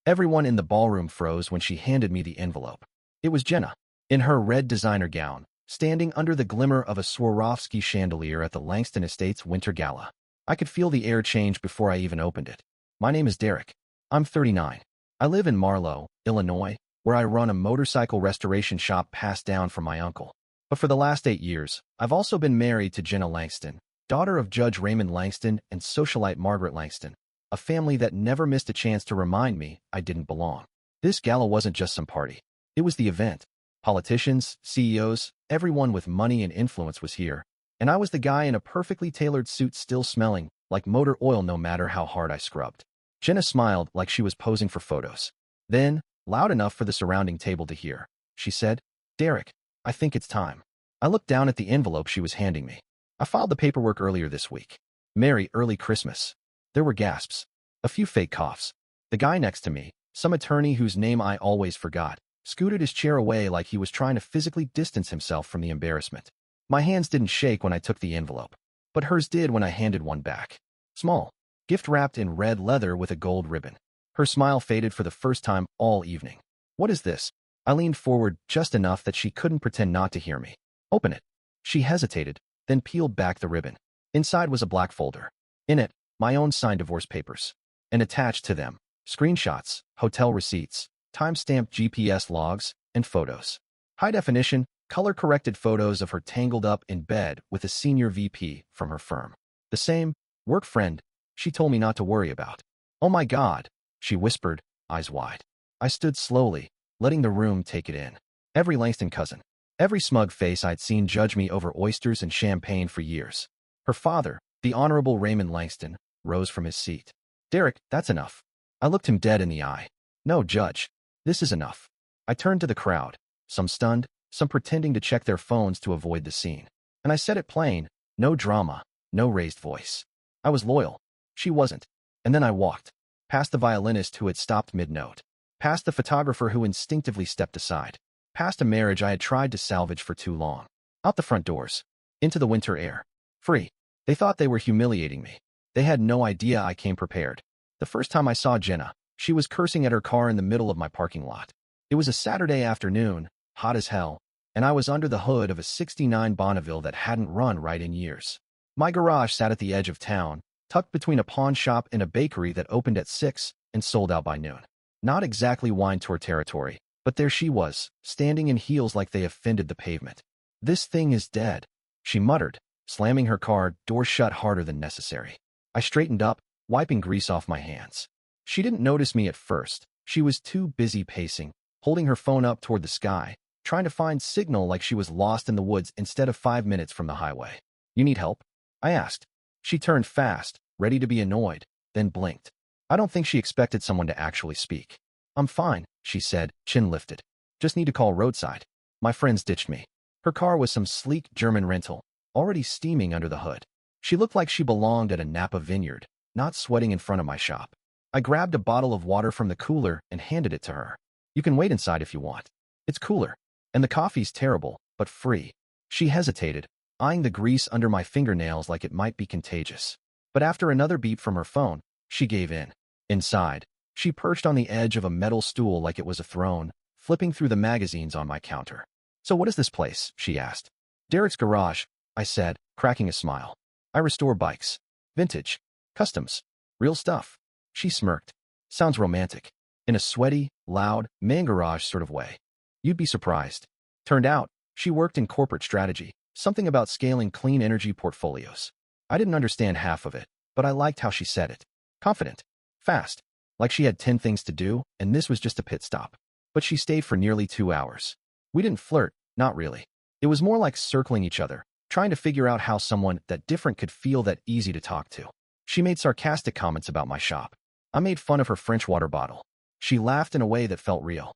Everyone in the ballroom froze when she handed me the envelope. It was Jenna, in her red designer gown, standing under the glimmer of a Swarovski chandelier at the Langston Estates Winter Gala. I could feel the air change before I even opened it. My name is Derek. I'm 39. I live in Marlow, Illinois, where I run a motorcycle restoration shop passed down from my uncle. But for the last 8 years, I've also been married to Jenna Langston, daughter of Judge Raymond Langston and socialite Margaret Langston, a family that never missed a chance to remind me I didn't belong. This gala wasn't just some party. It was the event. Politicians, CEOs, everyone with money and influence was here, and I was the guy in a perfectly tailored suit still smelling like motor oil no matter how hard I scrubbed. Jenna smiled like she was posing for photos. Then, loud enough for the surrounding table to hear, she said, "Derek, I think it's time." I looked down at the envelope she was handing me. I filed the paperwork earlier this week. Merry early Christmas. There were gasps. A few fake coughs. The guy next to me, some attorney whose name I always forgot, scooted his chair away like he was trying to physically distance himself from the embarrassment. My hands didn't shake when I took the envelope, but hers did when I handed one back. Small, gift wrapped in red leather with a gold ribbon. Her smile faded for the first time all evening. "What is this?" I leaned forward just enough that she couldn't pretend not to hear me. "Open it." She hesitated, then peeled back the ribbon. Inside was a black folder. In it, my own signed divorce papers. And attached to them, screenshots, hotel receipts, time-stamped GPS logs, and photos. High-definition, color-corrected photos of her tangled up in bed with a senior VP from her firm. The same work friend she told me not to worry about. "Oh my God," she whispered, eyes wide. I stood slowly, letting the room take it in. Every Langston cousin, every smug face I'd seen judge me over oysters and champagne for years. Her father, the Honorable Raymond Langston, rose from his seat. "Derek, that's enough." I looked him dead in the eye. "No, Judge. This is enough." I turned to the crowd, some stunned, some pretending to check their phones to avoid the scene. And I said it plain, no drama, no raised voice. I was loyal. She wasn't. And then I walked, past the violinist who had stopped mid-note, past the photographer who instinctively stepped aside, past a marriage I had tried to salvage for too long, out the front doors, into the winter air. Free. They thought they were humiliating me. They had no idea I came prepared. The first time I saw Jenna, she was cursing at her car in the middle of my parking lot. It was a Saturday afternoon, hot as hell, and I was under the hood of a '69 Bonneville that hadn't run right in years. My garage sat at the edge of town, tucked between a pawn shop and a bakery that opened at 6 and sold out by noon. Not exactly wine tour territory, but there she was, standing in heels like they offended the pavement. "This thing is dead," she muttered, slamming her car door shut harder than necessary. I straightened up, wiping grease off my hands. She didn't notice me at first. She was too busy pacing, holding her phone up toward the sky, trying to find signal like she was lost in the woods instead of 5 minutes from the highway. "You need help?" I asked. She turned fast, ready to be annoyed, then blinked. I don't think she expected someone to actually speak. "I'm fine," she said, chin lifted. "Just need to call roadside. My friends ditched me." Her car was some sleek German rental, already steaming under the hood. She looked like she belonged at a Napa vineyard, not sweating in front of my shop. I grabbed a bottle of water from the cooler and handed it to her. "You can wait inside if you want. It's cooler. And the coffee's terrible, but free." She hesitated, eyeing the grease under my fingernails like it might be contagious. But after another beep from her phone, she gave in. Inside, she perched on the edge of a metal stool like it was a throne, flipping through the magazines on my counter. "So what is this place?" she asked. "Derek's Garage," I said, cracking a smile. "I restore bikes. Vintage. Customs. Real stuff." She smirked. "Sounds romantic." In a sweaty, loud, man garage sort of way. You'd be surprised. Turned out, she worked in corporate strategy, something about scaling clean energy portfolios. I didn't understand half of it, but I liked how she said it. Confident. Fast. Like she had 10 things to do, and this was just a pit stop. But she stayed for nearly 2 hours. We didn't flirt, not really. It was more like circling each other, trying to figure out how someone that different could feel that easy to talk to. She made sarcastic comments about my shop. I made fun of her French water bottle. She laughed in a way that felt real.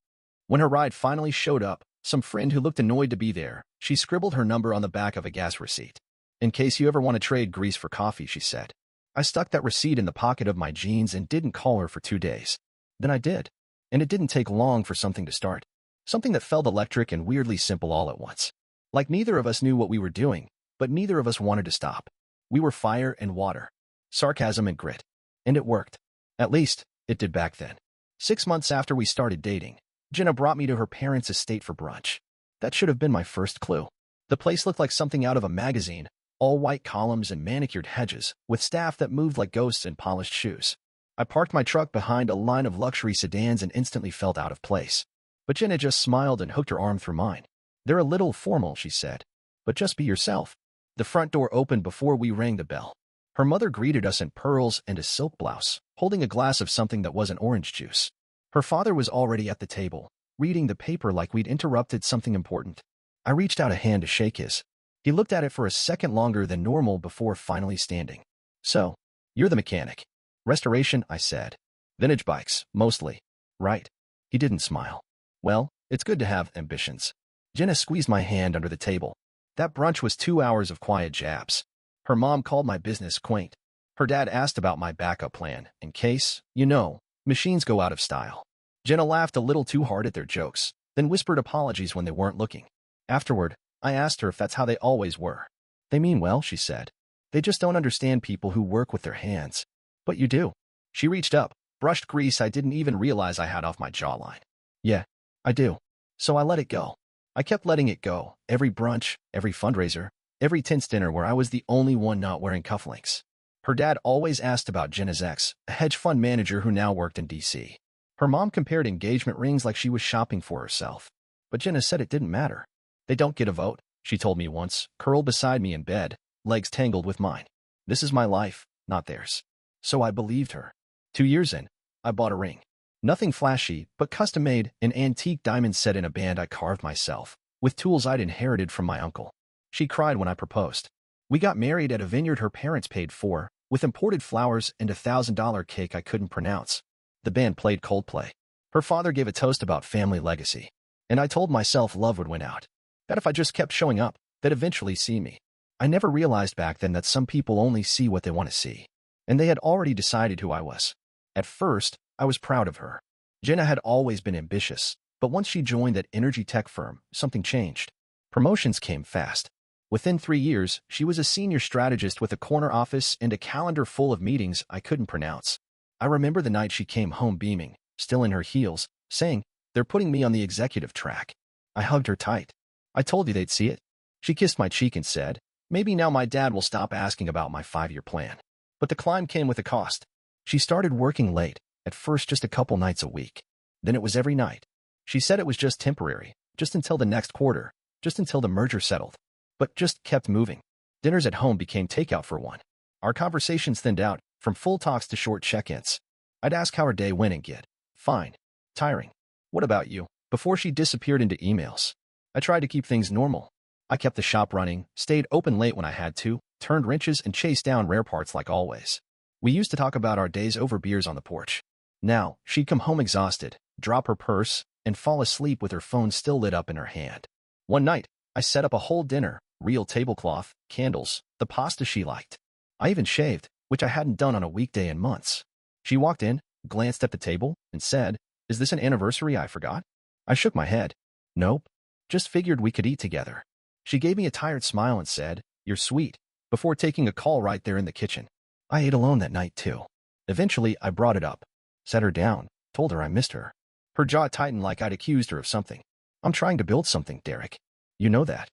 When her ride finally showed up, some friend who looked annoyed to be there, she scribbled her number on the back of a gas receipt. "In case you ever want to trade grease for coffee," she said. I stuck that receipt in the pocket of my jeans and didn't call her for 2 days. Then I did. And it didn't take long for something to start. Something that felt electric and weirdly simple all at once. Like neither of us knew what we were doing, but neither of us wanted to stop. We were fire and water. Sarcasm and grit. And it worked. At least, it did back then. 6 months after we started dating, Jenna brought me to her parents' estate for brunch. That should have been my first clue. The place looked like something out of a magazine, all white columns and manicured hedges, with staff that moved like ghosts in polished shoes. I parked my truck behind a line of luxury sedans and instantly felt out of place. But Jenna just smiled and hooked her arm through mine. "They're a little formal," she said, "but just be yourself." The front door opened before we rang the bell. Her mother greeted us in pearls and a silk blouse, holding a glass of something that wasn't orange juice. Her father was already at the table, reading the paper like we'd interrupted something important. I reached out a hand to shake his. He looked at it for a second longer than normal before finally standing. "So, you're the mechanic." "Restoration," I said. "Vintage bikes, mostly." "Right." He didn't smile. "Well, it's good to have ambitions." Jenna squeezed my hand under the table. That brunch was 2 hours of quiet jabs. Her mom called my business quaint. Her dad asked about my backup plan, in case, machines go out of style. Jenna laughed a little too hard at their jokes, then whispered apologies when they weren't looking. Afterward, I asked her if that's how they always were. "They mean well," she said. "They just don't understand people who work with their hands." "But you do." She reached up, brushed grease I didn't even realize I had off my jawline. "Yeah, I do." So I let it go. I kept letting it go, every brunch, every fundraiser, every tense dinner where I was the only one not wearing cufflinks. Her dad always asked about Jenna's ex, a hedge fund manager who now worked in D.C. Her mom compared engagement rings like she was shopping for herself. But Jenna said it didn't matter. "They don't get a vote," she told me once, curled beside me in bed, legs tangled with mine. "This is my life, not theirs." So I believed her. 2 years in, I bought a ring. Nothing flashy, but custom-made, an antique diamond set in a band I carved myself, with tools I'd inherited from my uncle. She cried when I proposed. We got married at a vineyard her parents paid for, with imported flowers and a $1,000 cake I couldn't pronounce. The band played Coldplay. Her father gave a toast about family legacy. And I told myself love would win out. That if I just kept showing up, they'd eventually see me. I never realized back then that some people only see what they want to see. And they had already decided who I was. At first, I was proud of her. Jenna had always been ambitious, but once she joined that energy tech firm, something changed. Promotions came fast. Within 3 years, she was a senior strategist with a corner office and a calendar full of meetings I couldn't pronounce. I remember the night she came home beaming, still in her heels, saying, "They're putting me on the executive track." I hugged her tight. "I told you they'd see it." She kissed my cheek and said, "Maybe now my dad will stop asking about my 5-year plan." But the climb came with a cost. She started working late, at first just a couple nights a week. Then it was every night. She said it was just temporary, just until the next quarter, just until the merger settled. But just kept moving. Dinners at home became takeout for one. Our conversations thinned out, from full talks to short check-ins. I'd ask how her day went and get, "Fine. Tiring. What about you?" before she disappeared into emails. I tried to keep things normal. I kept the shop running, stayed open late when I had to, turned wrenches and chased down rare parts like always. We used to talk about our days over beers on the porch. Now, she'd come home exhausted, drop her purse, and fall asleep with her phone still lit up in her hand. One night, I set up a whole dinner, real tablecloth, candles, the pasta she liked. I even shaved, which I hadn't done on a weekday in months. She walked in, glanced at the table, and said, "Is this an anniversary I forgot?" I shook my head. "Nope. Just figured we could eat together." She gave me a tired smile and said, "You're sweet," before taking a call right there in the kitchen. I ate alone that night, too. Eventually, I brought it up. Set her down, told her I missed her. Her jaw tightened like I'd accused her of something. "I'm trying to build something, Derek. You know that.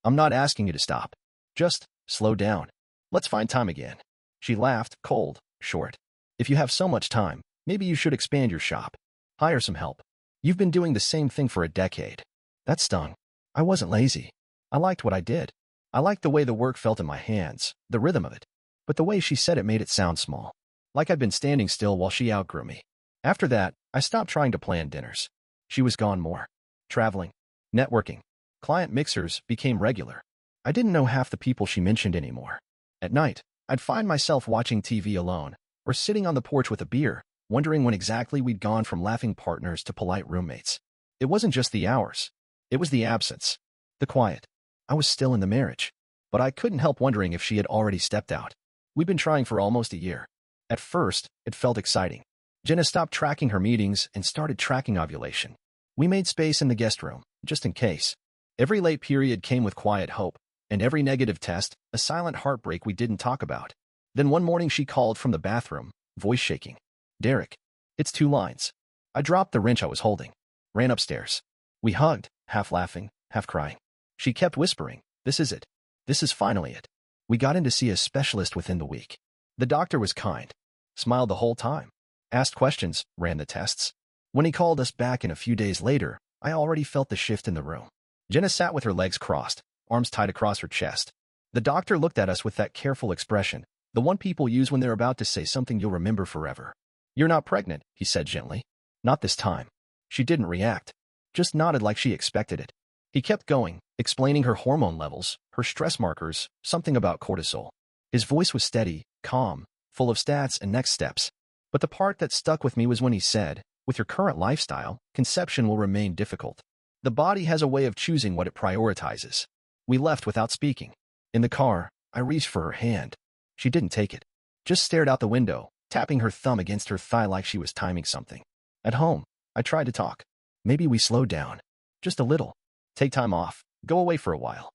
I'm not asking you to stop. Just slow down. Let's find time again." She laughed, cold, short. "If you have so much time, maybe you should expand your shop. Hire some help. You've been doing the same thing for a decade." That stung. I wasn't lazy. I liked what I did. I liked the way the work felt in my hands, the rhythm of it. But the way she said it made it sound small. Like I'd been standing still while she outgrew me. After that, I stopped trying to plan dinners. She was gone more. Traveling, networking, client mixers became regular. I didn't know half the people she mentioned anymore. At night, I'd find myself watching TV alone, or sitting on the porch with a beer, wondering when exactly we'd gone from laughing partners to polite roommates. It wasn't just the hours. It was the absence. The quiet. I was still in the marriage. But I couldn't help wondering if she had already stepped out. We'd been trying for almost a year. At first, it felt exciting. Jenna stopped tracking her meetings and started tracking ovulation. We made space in the guest room, just in case. Every late period came with quiet hope, and every negative test, a silent heartbreak we didn't talk about. Then one morning she called from the bathroom, voice shaking. "Derek, it's 2 lines. I dropped the wrench I was holding, ran upstairs. We hugged, half laughing, half crying. She kept whispering, "This is it. This is finally it." We got in to see a specialist within the week. The doctor was kind, smiled the whole time, asked questions, ran the tests. When he called us back in a few days later, I already felt the shift in the room. Jenna sat with her legs crossed, arms tied across her chest. The doctor looked at us with that careful expression, the one people use when they're about to say something you'll remember forever. "You're not pregnant," he said gently. "Not this time." She didn't react, just nodded like she expected it. He kept going, explaining her hormone levels, her stress markers, something about cortisol. His voice was steady, calm, full of stats and next steps. But the part that stuck with me was when he said, "With your current lifestyle, conception will remain difficult. The body has a way of choosing what it prioritizes." We left without speaking. In the car, I reached for her hand. She didn't take it, just stared out the window, tapping her thumb against her thigh like she was timing something. At home, I tried to talk. "Maybe we slow down. Just a little. Take time off. Go away for a while."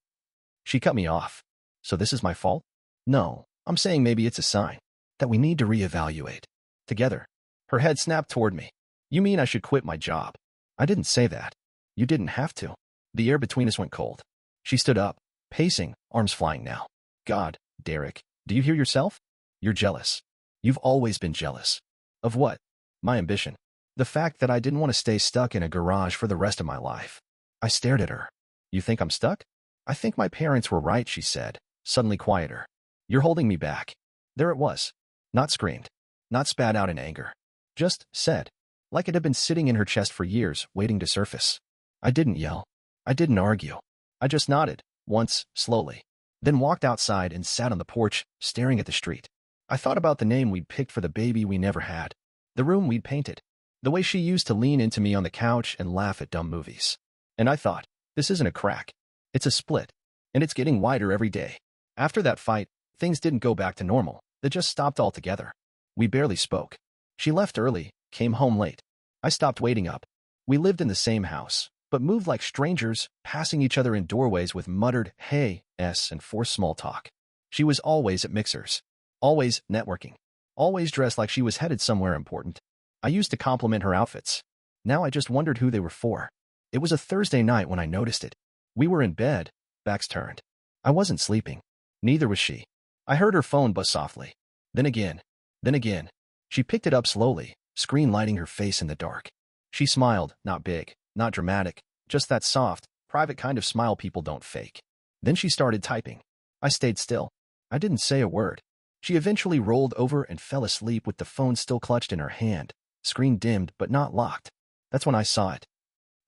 She cut me off. "So this is my fault?" "No, I'm saying maybe it's a sign that we need to reevaluate. Together." Her head snapped toward me. "You mean I should quit my job?" "I didn't say that. You didn't have to." The air between us went cold. She stood up, pacing, arms flying now. "God, Derek, do you hear yourself? You're jealous. You've always been jealous." "Of what?" "My ambition. The fact that I didn't want to stay stuck in a garage for the rest of my life." I stared at her. "You think I'm stuck?" "I think my parents were right," she said, suddenly quieter. "You're holding me back." There it was. Not screamed. Not spat out in anger. Just said, like it had been sitting in her chest for years, waiting to surface. I didn't yell. I didn't argue. I just nodded, once, slowly. Then walked outside and sat on the porch, staring at the street. I thought about the name we'd picked for the baby we never had. The room we'd painted. The way she used to lean into me on the couch and laugh at dumb movies. And I thought, this isn't a crack. It's a split. And it's getting wider every day. After that fight, things didn't go back to normal. They just stopped altogether. We barely spoke. She left early, came home late. I stopped waiting up. We lived in the same house, but moved like strangers, passing each other in doorways with muttered "hey," and forced small talk. She was always at mixers. Always networking. Always dressed like she was headed somewhere important. I used to compliment her outfits. Now I just wondered who they were for. It was a Thursday night when I noticed it. We were in bed, backs turned. I wasn't sleeping. Neither was she. I heard her phone buzz softly. Then again. Then again. She picked it up slowly, screen lighting her face in the dark. She smiled, not big, not dramatic, just that soft, private kind of smile people don't fake. Then she started typing. I stayed still. I didn't say a word. She eventually rolled over and fell asleep with the phone still clutched in her hand, screen dimmed but not locked. That's when I saw it.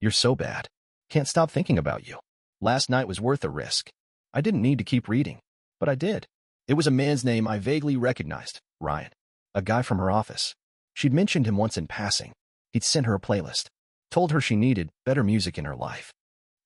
"You're so bad. Can't stop thinking about you. Last night was worth a risk." I didn't need to keep reading, but I did. It was a man's name I vaguely recognized, Ryan. A guy from her office. She'd mentioned him once in passing. He'd sent her a playlist. Told her she needed better music in her life.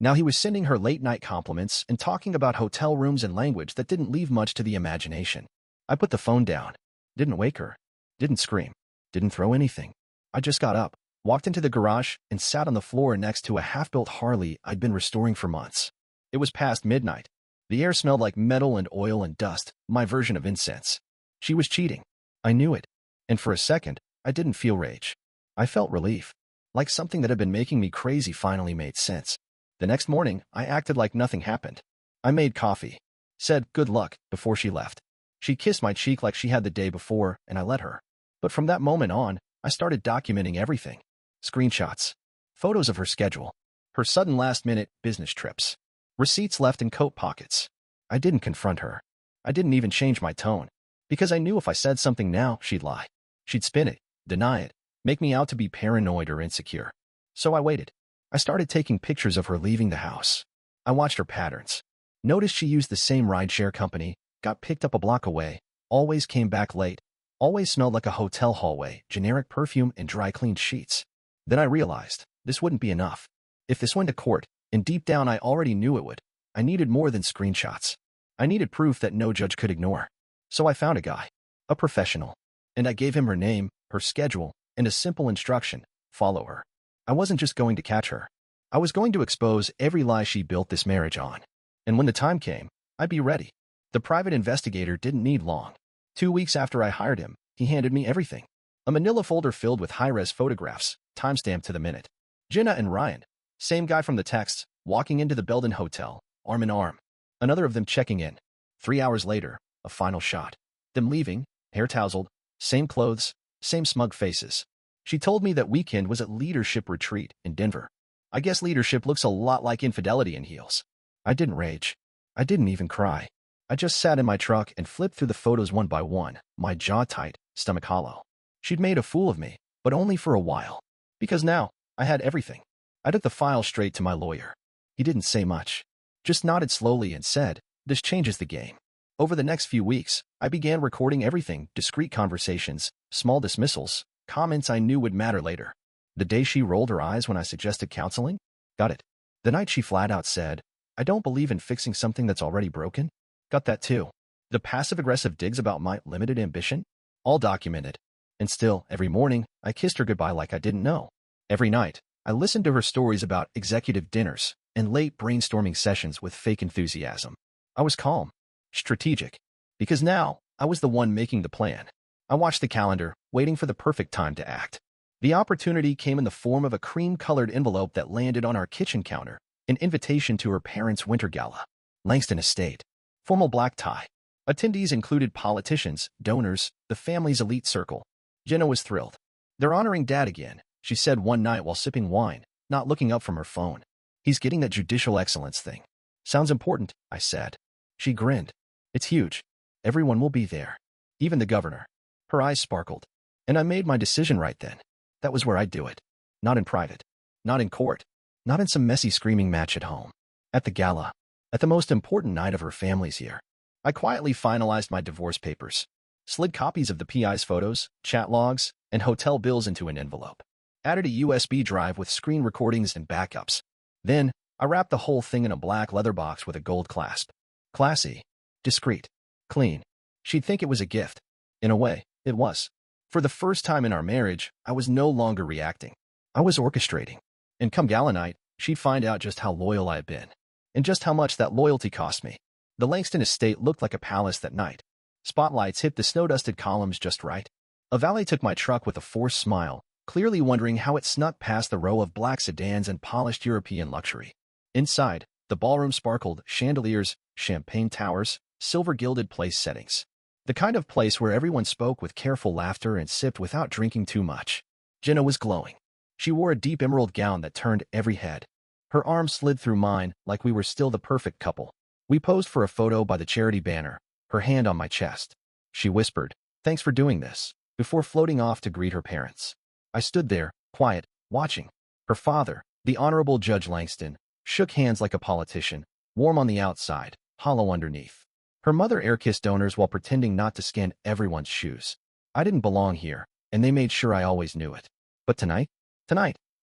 Now he was sending her late-night compliments and talking about hotel rooms and language that didn't leave much to the imagination. I put the phone down. Didn't wake her. Didn't scream. Didn't throw anything. I just got up, walked into the garage, and sat on the floor next to a half-built Harley I'd been restoring for months. It was past midnight. The air smelled like metal and oil and dust, my version of incense. She was cheating. I knew it. And for a second, I didn't feel rage. I felt relief. Like something that had been making me crazy finally made sense. The next morning, I acted like nothing happened. I made coffee. Said, "Good luck," before she left. She kissed my cheek like she had the day before, and I let her. But from that moment on, I started documenting everything. Screenshots. Photos of her schedule. Her sudden last-minute business trips. Receipts left in coat pockets. I didn't confront her. I didn't even change my tone. Because I knew if I said something now, she'd lie. She'd spin it, deny it, make me out to be paranoid or insecure. So I waited. I started taking pictures of her leaving the house. I watched her patterns. Noticed she used the same rideshare company, got picked up a block away, always came back late, always smelled like a hotel hallway, generic perfume and dry-cleaned sheets. Then I realized this wouldn't be enough. If this went to court, and deep down I already knew it would, I needed more than screenshots. I needed proof that no judge could ignore. So I found a guy. A professional. And I gave him her name, her schedule, and a simple instruction: follow her. I wasn't just going to catch her. I was going to expose every lie she built this marriage on. And when the time came, I'd be ready. The private investigator didn't need long. 2 weeks after I hired him, he handed me everything. A manila folder filled with high-res photographs, timestamped to the minute. Jenna and Ryan, same guy from the texts, walking into the Belden Hotel, arm in arm. Another of them checking in. 3 hours later, a final shot. Them leaving, hair tousled, same clothes, same smug faces. She told me that weekend was at leadership retreat in Denver. I guess leadership looks a lot like infidelity in heels. I didn't rage. I didn't even cry. I just sat in my truck and flipped through the photos one by one, my jaw tight, stomach hollow. She'd made a fool of me, but only for a while. Because now, I had everything. I took the file straight to my lawyer. He didn't say much. Just nodded slowly and said, "This changes the game." Over the next few weeks, I began recording everything, discreet conversations, small dismissals, comments I knew would matter later. The day she rolled her eyes when I suggested counseling? Got it. The night she flat out said, "I don't believe in fixing something that's already broken." Got that too. The passive-aggressive digs about my limited ambition? All documented. And still, every morning, I kissed her goodbye like I didn't know. Every night, I listened to her stories about executive dinners and late brainstorming sessions with fake enthusiasm. I was calm, strategic, because now I was the one making the plan. I watched the calendar, waiting for the perfect time to act. The opportunity came in the form of a cream-colored envelope that landed on our kitchen counter, an invitation to her parents' winter gala. Langston Estate. Formal black tie. Attendees included politicians, donors, the family's elite circle. Jenna was thrilled. "They're honoring Dad again," she said one night while sipping wine, not looking up from her phone. "He's getting that judicial excellence thing." "Sounds important," I said. She grinned. "It's huge. Everyone will be there. Even the governor." Her eyes sparkled. And I made my decision right then. That was where I'd do it. Not in private. Not in court. Not in some messy screaming match at home. At the gala. At the most important night of her family's year. I quietly finalized my divorce papers. Slid copies of the PI's photos, chat logs, and hotel bills into an envelope. Added a USB drive with screen recordings and backups. Then, I wrapped the whole thing in a black leather box with a gold clasp. Classy. Discreet. Clean. She'd think it was a gift. In a way, it was. For the first time in our marriage, I was no longer reacting. I was orchestrating. And come gala night, she'd find out just how loyal I had been. And just how much that loyalty cost me. The Langston estate looked like a palace that night. Spotlights hit the snow-dusted columns just right. A valet took my truck with a forced smile, clearly wondering how it snuck past the row of black sedans and polished European luxury. Inside, the ballroom sparkled, chandeliers, champagne towers, silver-gilded place settings. The kind of place where everyone spoke with careful laughter and sipped without drinking too much. Jenna was glowing. She wore a deep emerald gown that turned every head. Her arm slid through mine like we were still the perfect couple. We posed for a photo by the charity banner, her hand on my chest. She whispered, "Thanks for doing this," before floating off to greet her parents. I stood there, quiet, watching. Her father, the Honorable Judge Langston, shook hands like a politician, warm on the outside, hollow underneath. Her mother air-kissed donors while pretending not to scan everyone's shoes. I didn't belong here, and they made sure I always knew it. But tonight,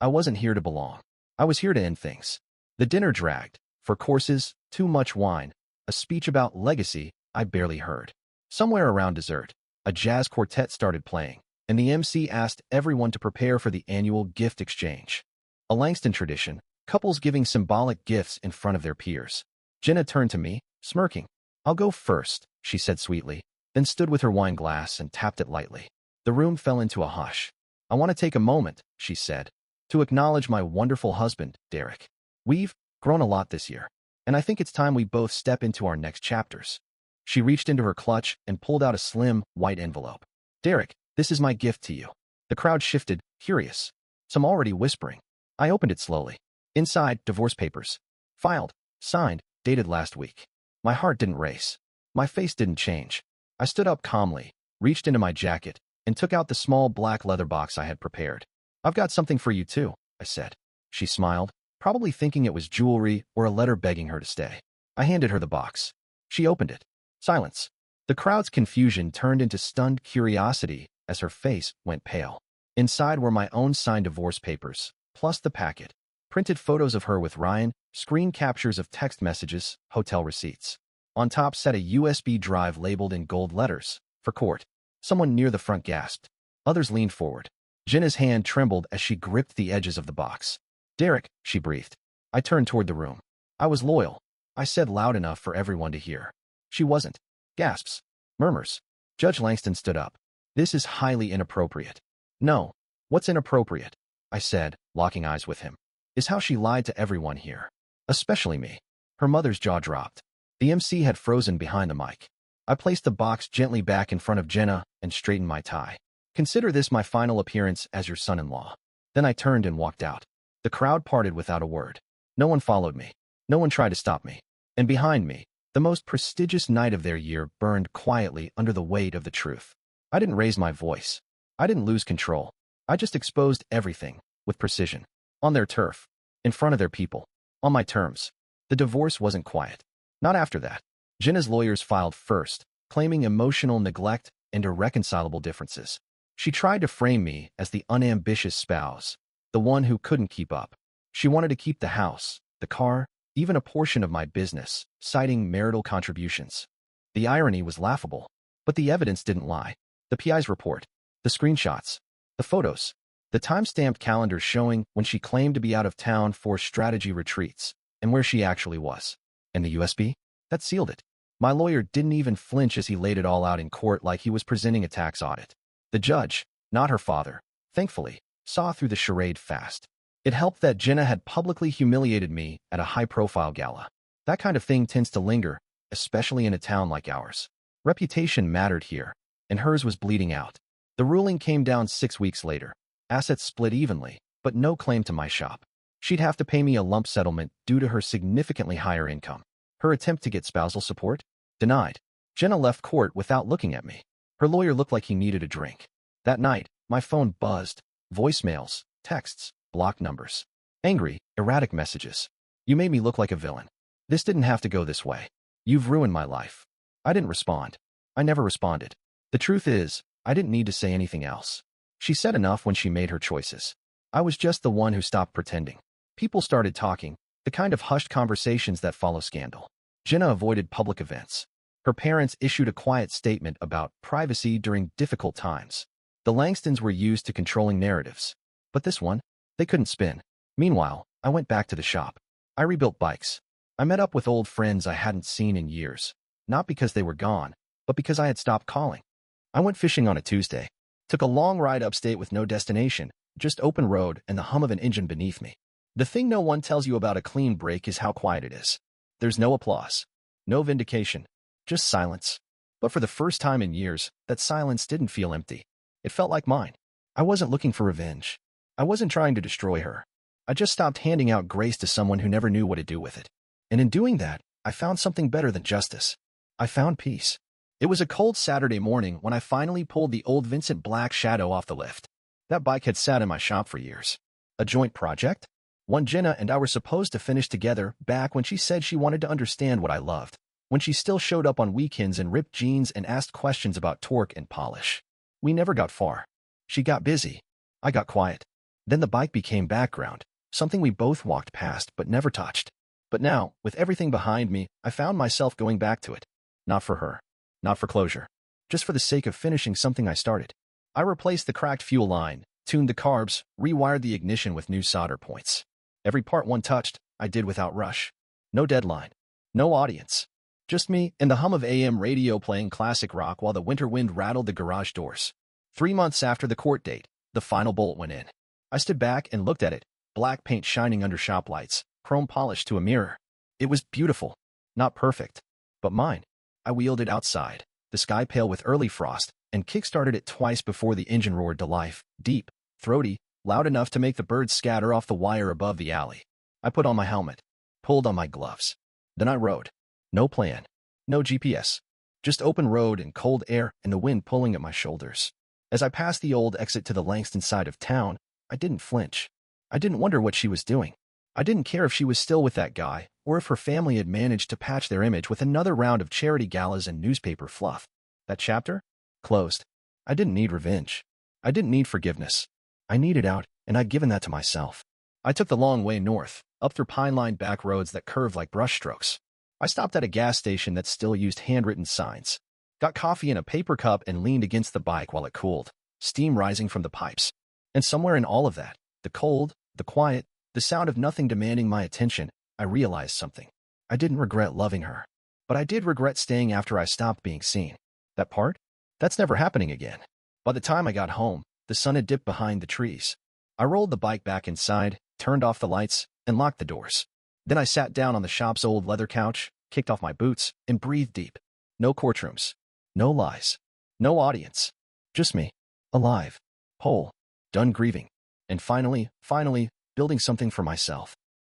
I wasn't here to belong. I was here to end things. The dinner dragged. 4 courses, too much wine, a speech about legacy I barely heard. Somewhere around dessert, a jazz quartet started playing, and the MC asked everyone to prepare for the annual gift exchange. A Langston tradition, couples giving symbolic gifts in front of their peers. Jenna turned to me, smirking. "I'll go first," she said sweetly, then stood with her wine glass and tapped it lightly. The room fell into a hush. "I want to take a moment," she said, "to acknowledge my wonderful husband, Derek. We've grown a lot this year, and I think it's time we both step into our next chapters." She reached into her clutch and pulled out a slim, white envelope. "Derek, this is my gift to you." The crowd shifted, curious. Some already whispering. I opened it slowly. Inside, divorce papers. Filed, signed, dated last week. My heart didn't race. My face didn't change. I stood up calmly, reached into my jacket, and took out the small black leather box I had prepared. "I've got something for you too," I said. She smiled, probably thinking it was jewelry or a letter begging her to stay. I handed her the box. She opened it. Silence. The crowd's confusion turned into stunned curiosity as her face went pale. Inside were my own signed divorce papers, plus the packet. Printed photos of her with Ryan, screen captures of text messages, hotel receipts. On top sat a USB drive labeled in gold letters, "For court." Someone near the front gasped. Others leaned forward. Jenna's hand trembled as she gripped the edges of the box. "Derek," she breathed. I turned toward the room. "I was loyal," I said loud enough for everyone to hear. She wasn't. Gasps. Murmurs. Judge Langston stood up. "This is highly inappropriate." No. What's inappropriate, I said, locking eyes with him, is how she lied to everyone here. Especially me. Her mother's jaw dropped. The MC had frozen behind the mic. I placed the box gently back in front of Jenna and straightened my tie. Consider this my final appearance as your son-in-law. Then I turned and walked out. The crowd parted without a word. No one followed me. No one tried to stop me. And behind me, the most prestigious night of their year burned quietly under the weight of the truth. I didn't raise my voice. I didn't lose control. I just exposed everything, with precision. On their turf. In front of their people. On my terms. The divorce wasn't quiet. Not after that. Jenna's lawyers filed first, claiming emotional neglect and irreconcilable differences. She tried to frame me as the unambitious spouse, the one who couldn't keep up. She wanted to keep the house, the car, even a portion of my business, citing marital contributions. The irony was laughable, but the evidence didn't lie. The PI's report, the screenshots, the photos, the time-stamped calendar showing when she claimed to be out of town for strategy retreats and where she actually was. And the USB? That sealed it. My lawyer didn't even flinch as he laid it all out in court like he was presenting a tax audit. The judge, not her father, thankfully, saw through the charade fast. It helped that Jenna had publicly humiliated me at a high-profile gala. That kind of thing tends to linger, especially in a town like ours. Reputation mattered here, and hers was bleeding out. The ruling came down 6 weeks later. Assets split evenly, but no claim to my shop. She'd have to pay me a lump settlement due to her significantly higher income. Her attempt to get spousal support? Denied. Jenna left court without looking at me. Her lawyer looked like he needed a drink. That night, my phone buzzed. Voicemails, texts, blocked numbers. Angry, erratic messages. You made me look like a villain. This didn't have to go this way. You've ruined my life. I didn't respond. I never responded. The truth is, I didn't need to say anything else. She said enough when she made her choices. I was just the one who stopped pretending. People started talking, the kind of hushed conversations that follow scandal. Jenna avoided public events. Her parents issued a quiet statement about privacy during difficult times. The Langstons were used to controlling narratives. But this one, they couldn't spin. Meanwhile, I went back to the shop. I rebuilt bikes. I met up with old friends I hadn't seen in years. Not because they were gone, but because I had stopped calling. I went fishing on a Tuesday. Took a long ride upstate with no destination, just open road and the hum of an engine beneath me. The thing no one tells you about a clean break is how quiet it is. There's no applause. No vindication. Just silence. But for the first time in years, that silence didn't feel empty. It felt like mine. I wasn't looking for revenge. I wasn't trying to destroy her. I just stopped handing out grace to someone who never knew what to do with it. And in doing that, I found something better than justice. I found peace. It was a cold Saturday morning when I finally pulled the old Vincent Black Shadow off the lift. That bike had sat in my shop for years. A joint project? One Jenna and I were supposed to finish together back when she said she wanted to understand what I loved. When she still showed up on weekends in ripped jeans and asked questions about torque and polish. We never got far. She got busy. I got quiet. Then the bike became background, something we both walked past but never touched. But now, with everything behind me, I found myself going back to it. Not for her. Not for closure. Just for the sake of finishing something I started. I replaced the cracked fuel line, tuned the carbs, rewired the ignition with new solder points. Every part one touched, I did without rush. No deadline. No audience. Just me and the hum of AM radio playing classic rock while the winter wind rattled the garage doors. 3 months after the court date, the final bolt went in. I stood back and looked at it, black paint shining under shop lights, chrome polish to a mirror. It was beautiful. Not perfect. But mine. I wheeled it outside, the sky pale with early frost, and kick-started it twice before the engine roared to life, deep, throaty, loud enough to make the birds scatter off the wire above the alley. I put on my helmet, pulled on my gloves. Then I rode. No plan. No GPS. Just open road and cold air and the wind pulling at my shoulders. As I passed the old exit to the Langston side of town, I didn't flinch. I didn't wonder what she was doing. I didn't care if she was still with that guy, or if her family had managed to patch their image with another round of charity galas and newspaper fluff. That chapter? Closed. I didn't need revenge. I didn't need forgiveness. I needed out, and I'd given that to myself. I took the long way north, up through pine-lined back roads that curved like brushstrokes. I stopped at a gas station that still used handwritten signs. Got coffee in a paper cup and leaned against the bike while it cooled, steam rising from the pipes. And somewhere in all of that, the cold, the quiet, the sound of nothing demanding my attention, I realized something. I didn't regret loving her. But I did regret staying after I stopped being seen. That part? That's never happening again. By the time I got home, The sun had dipped behind the trees. I rolled the bike back inside, turned off the lights, and locked the doors. Then I sat down on the shop's old leather couch, kicked off my boots, and breathed deep. No courtrooms. No lies. No audience. Just me. Alive. Whole. Done grieving. And finally, building something for myself.